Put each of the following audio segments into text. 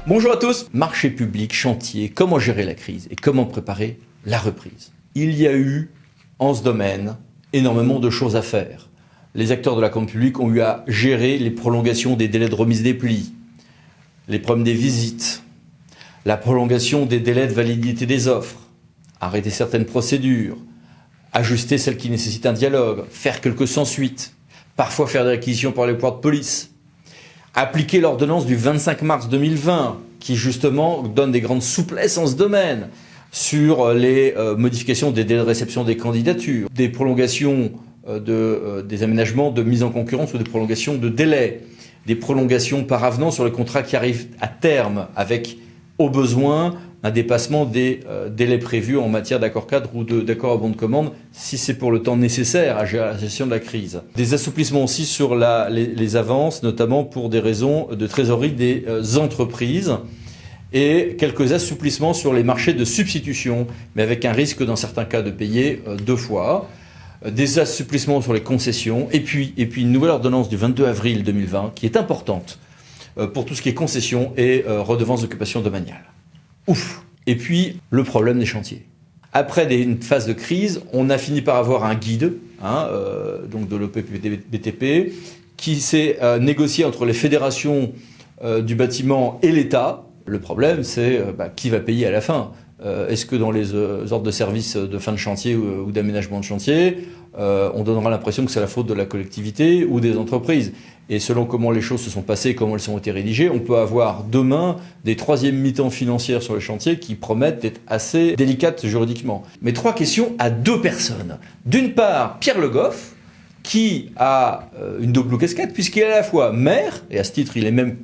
Bonjour à tous. Marché public, chantier, comment gérer la crise et comment préparer la reprise. Il y a eu, en ce domaine, énormément de choses à faire. Les acteurs de la commande publique ont eu à gérer les prolongations des délais de remise des plis, les problèmes des visites, la prolongation des délais de validité des offres, arrêter certaines procédures, ajuster celles qui nécessitent un dialogue, faire quelques sans-suites, parfois faire des réquisitions par les pouvoirs de police, appliquer l'ordonnance du 25 mars 2020 qui justement donne des grandes souplesses en ce domaine sur les modifications des délais de réception des candidatures, des prolongations des aménagements de mise en concurrence ou des prolongations de délais, des prolongations par avenant sur les contrats qui arrivent à terme avec au besoin un dépassement des délais prévus en matière d'accord cadre ou d'accord à bon de commande, si c'est pour le temps nécessaire à gérer la gestion de la crise. Des assouplissements aussi sur les avances, notamment pour des raisons de trésorerie des entreprises, et quelques assouplissements sur les marchés de substitution, mais avec un risque dans certains cas de payer 2 fois. Des assouplissements sur les concessions, et puis une nouvelle ordonnance du 22 avril 2020 qui est importante pour tout ce qui est concession et redevance d'occupation domaniale. Ouf. Et puis, le problème des chantiers. Après une phase de crise, on a fini par avoir un guide, donc de l'OPBTP, qui s'est négocié entre les fédérations du bâtiment et l'État. Le problème, c'est qui va payer à la fin. Est-ce que dans les ordres de service de fin de chantier ou d'aménagement de chantier, on donnera l'impression que c'est la faute de la collectivité ou des entreprises? Et selon comment les choses se sont passées, comment elles ont été rédigées, on peut avoir demain des troisièmes mi-temps financières sur les chantiers qui promettent d'être assez délicates juridiquement. Mais 3 questions à 2 personnes. D'une part, Pierre Le Goff, qui a une double casquette, puisqu'il est à la fois maire, et à ce titre, il est même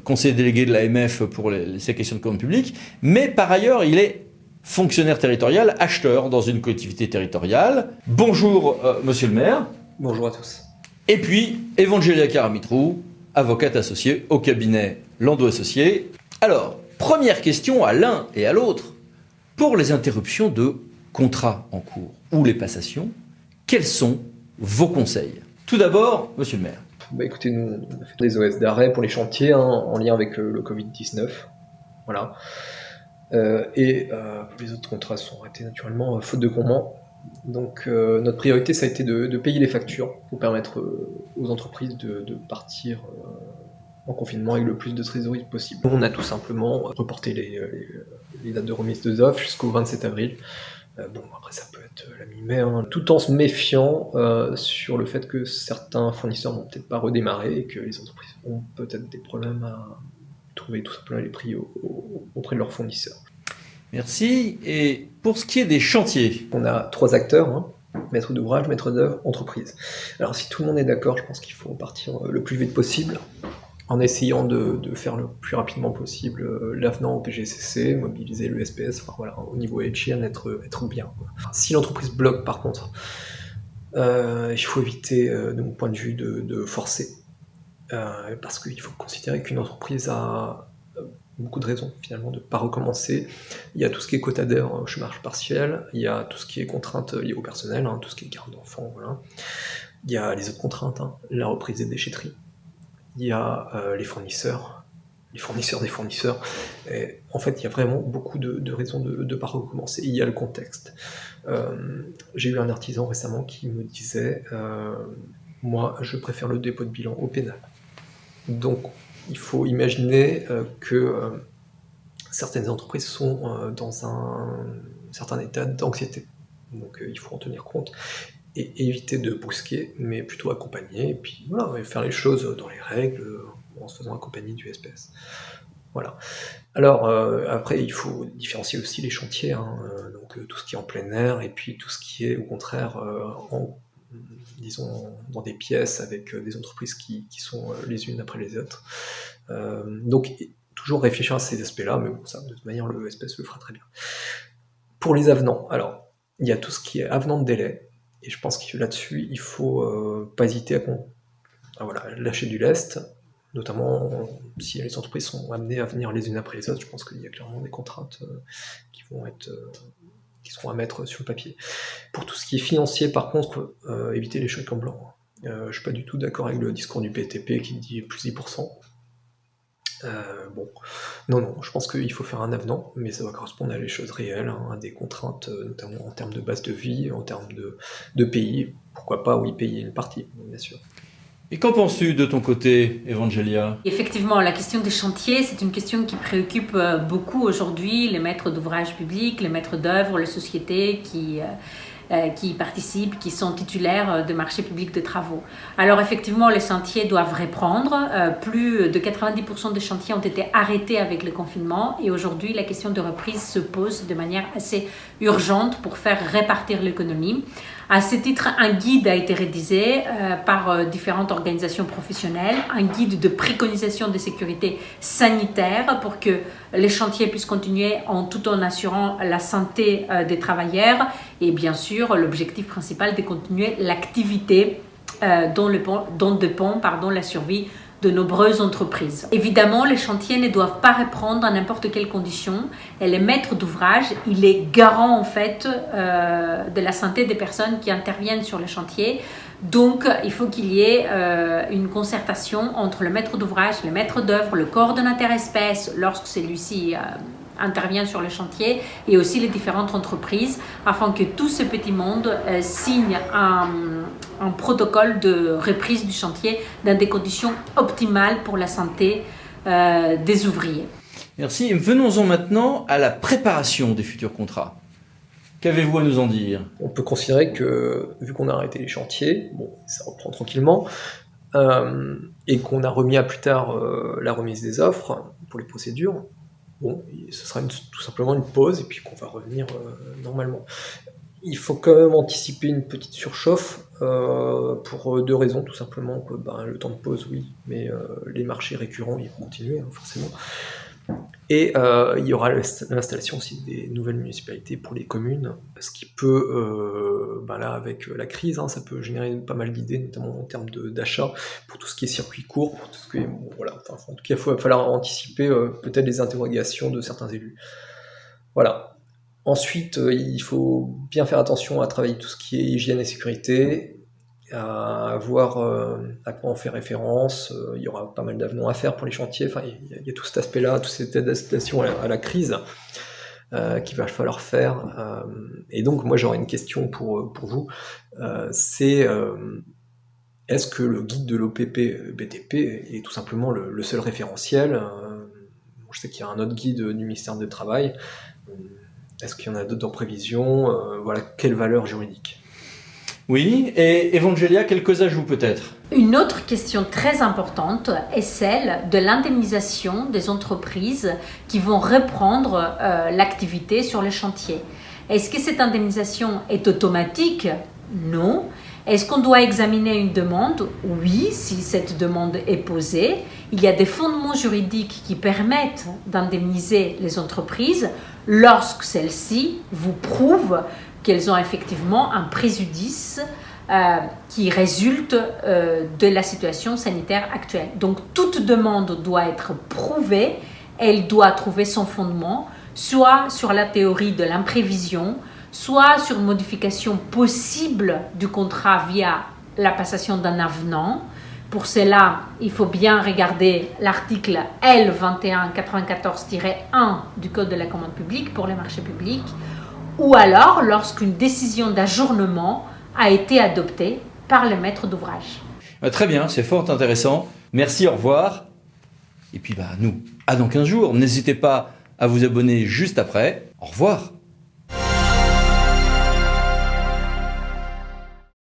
conseiller délégué de l'AMF pour ces questions de commande publique, mais par ailleurs, il est fonctionnaire territorial, acheteur dans une collectivité territoriale. Bonjour, monsieur le maire. Bonjour à tous. Et puis, Evangelia Karamitrou, avocate associée au cabinet Landau Associés. Alors, première question à l'un et à l'autre. Pour les interruptions de contrats en cours ou les passations, quels sont vos conseils? Tout d'abord, monsieur le maire. Écoutez, nous, on a fait des OS d'arrêt pour les chantiers en lien avec le Covid-19. Voilà. Pour les autres contrats sont arrêtés naturellement faute de paiement. Donc notre priorité, ça a été de payer les factures pour permettre aux entreprises de partir en confinement avec le plus de trésorerie possible. On a tout simplement reporté les dates de remise de offres jusqu'au 27 avril. Après ça peut être la mi-mai, tout en se méfiant sur le fait que certains fournisseurs vont peut-être pas redémarrer et que les entreprises ont peut-être des problèmes à trouver tout simplement les prix auprès de leurs fournisseurs. Merci. Et pour ce qui est des chantiers, on a 3 acteurs, maître d'ouvrage, maître d'œuvre, entreprise. Alors si tout le monde est d'accord, je pense qu'il faut partir le plus vite possible en essayant de faire le plus rapidement possible l'avenant au PGCC, mobiliser le SPS, au niveau HIN, être bien. Si l'entreprise bloque par contre, il faut éviter de mon point de vue de forcer, parce qu'il faut considérer qu'une entreprise a beaucoup de raisons finalement de ne pas recommencer. Il y a tout ce qui est quotadeur au chômage partiel, il y a tout ce qui est contraintes liées au personnel, tout ce qui est garde d'enfants, voilà. Il y a les autres contraintes, la reprise des déchetteries. Il y a les fournisseurs des fournisseurs. Et en fait, il y a vraiment beaucoup de raisons de ne pas recommencer. Il y a le contexte. J'ai eu un artisan récemment qui me disait moi, je préfère le dépôt de bilan au pénal. Donc, il faut imaginer que certaines entreprises sont dans un certain état d'anxiété. Donc, il faut en tenir compte. Et éviter de brusquer, mais plutôt accompagner, et puis voilà, faire les choses dans les règles, en se faisant accompagner du SPS. Voilà. Alors, après, il faut différencier aussi les chantiers, donc tout ce qui est en plein air, et puis tout ce qui est, au contraire, disons, dans des pièces avec des entreprises qui sont les unes après les autres. Donc, toujours réfléchir à ces aspects-là, mais bon, ça, de toute manière, le SPS le fera très bien. Pour les avenants, alors, il y a tout ce qui est avenant de délai, et je pense que là-dessus, il faut pas hésiter à lâcher du lest, notamment si les entreprises sont amenées à venir les unes après les autres. Je pense qu'il y a clairement des contraintes qui seront à mettre sur le papier. Pour tout ce qui est financier, par contre, éviter les chèques en blanc. Je suis pas du tout d'accord avec le discours du BTP qui dit plus 10%. Bon, non, je pense qu'il faut faire un avenant, mais ça va correspondre à des choses réelles, hein, à des contraintes, notamment en termes de base de vie, en termes de pays. Pourquoi pas, oui, payer une partie, bien sûr. Et qu'en penses-tu de ton côté, Evangelia? Effectivement, la question des chantiers, c'est une question qui préoccupe beaucoup aujourd'hui les maîtres d'ouvrage publics, les maîtres d'œuvre, les sociétés qui y participent, qui sont titulaires de marchés publics de travaux. Alors effectivement, les chantiers doivent reprendre. Plus de 90% des chantiers ont été arrêtés avec le confinement et aujourd'hui, la question de reprise se pose de manière assez urgente pour faire répartir l'économie. À ce titre, un guide a été rédigé par différentes organisations professionnelles, un guide de préconisation de sécurité sanitaire pour que les chantiers puissent continuer tout en assurant la santé des travailleurs et bien sûr l'objectif principal de continuer l'activité dont dépend la survie de nombreuses entreprises. Évidemment, les chantiers ne doivent pas reprendre à n'importe quelle condition et les maîtres d'ouvrage, il est garant en fait de la santé des personnes qui interviennent sur le chantier. Donc, il faut qu'il y ait une concertation entre le maître d'ouvrage, le maître d'œuvre, le coordonnateur espèce lorsque celui-ci intervient sur le chantier et aussi les différentes entreprises afin que tout ce petit monde signe un protocole de reprise du chantier dans des conditions optimales pour la santé des ouvriers. Merci. Venons-en maintenant à la préparation des futurs contrats. Qu'avez-vous à nous en dire? On peut considérer que, vu qu'on a arrêté les chantiers, bon, ça reprend tranquillement, et qu'on a remis à plus tard la remise des offres pour les procédures, bon, ce sera tout simplement une pause et puis qu'on va revenir normalement. Il faut quand même anticiper une petite surchauffe pour deux raisons, tout simplement que le temps de pause, oui, mais les marchés récurrents, ils vont continuer, hein, forcément. Et il y aura l'installation aussi des nouvelles municipalités pour les communes, ce qui peut, là avec la crise, hein, ça peut générer pas mal d'idées, notamment en termes d'achat, pour tout ce qui est circuit court, pour tout ce qui est, voilà, en tout cas, il va falloir anticiper peut-être les interrogations de certains élus. Voilà. Ensuite, il faut bien faire attention à travailler tout ce qui est hygiène et sécurité, à voir à quoi on fait référence. Il y aura pas mal d'avenants à faire pour les chantiers. Enfin, il y a tout cet aspect-là, toute cette adaptation à la crise qu'il va falloir faire. Et donc, moi, j'aurais une question pour vous. C'est est-ce que le guide de l'OPP BTP est tout simplement le seul référentiel? Je sais qu'il y a un autre guide du ministère du Travail. Est-ce qu'il y en a d'autres en prévision? Voilà, quelle valeur juridique? Oui, et Evangelia, quelques ajouts peut-être? Une autre question très importante est celle de l'indemnisation des entreprises qui vont reprendre l'activité sur le chantier. Est-ce que cette indemnisation est automatique? Non. Est-ce qu'on doit examiner une demande? Oui, si cette demande est posée. Il y a des fondements juridiques qui permettent d'indemniser les entreprises lorsque celles-ci vous prouvent qu'elles ont effectivement un préjudice qui résulte de la situation sanitaire actuelle. Donc, toute demande doit être prouvée, elle doit trouver son fondement, soit sur la théorie de l'imprévision, soit sur une modification possible du contrat via la passation d'un avenant. Pour cela, il faut bien regarder l'article L2194-1 du Code de la commande publique pour les marchés publics, ou alors lorsqu'une décision d'ajournement a été adoptée par le maître d'ouvrage. Très bien, c'est fort intéressant. Merci, au revoir. Et puis nous, à dans 15 jours. N'hésitez pas à vous abonner juste après. Au revoir.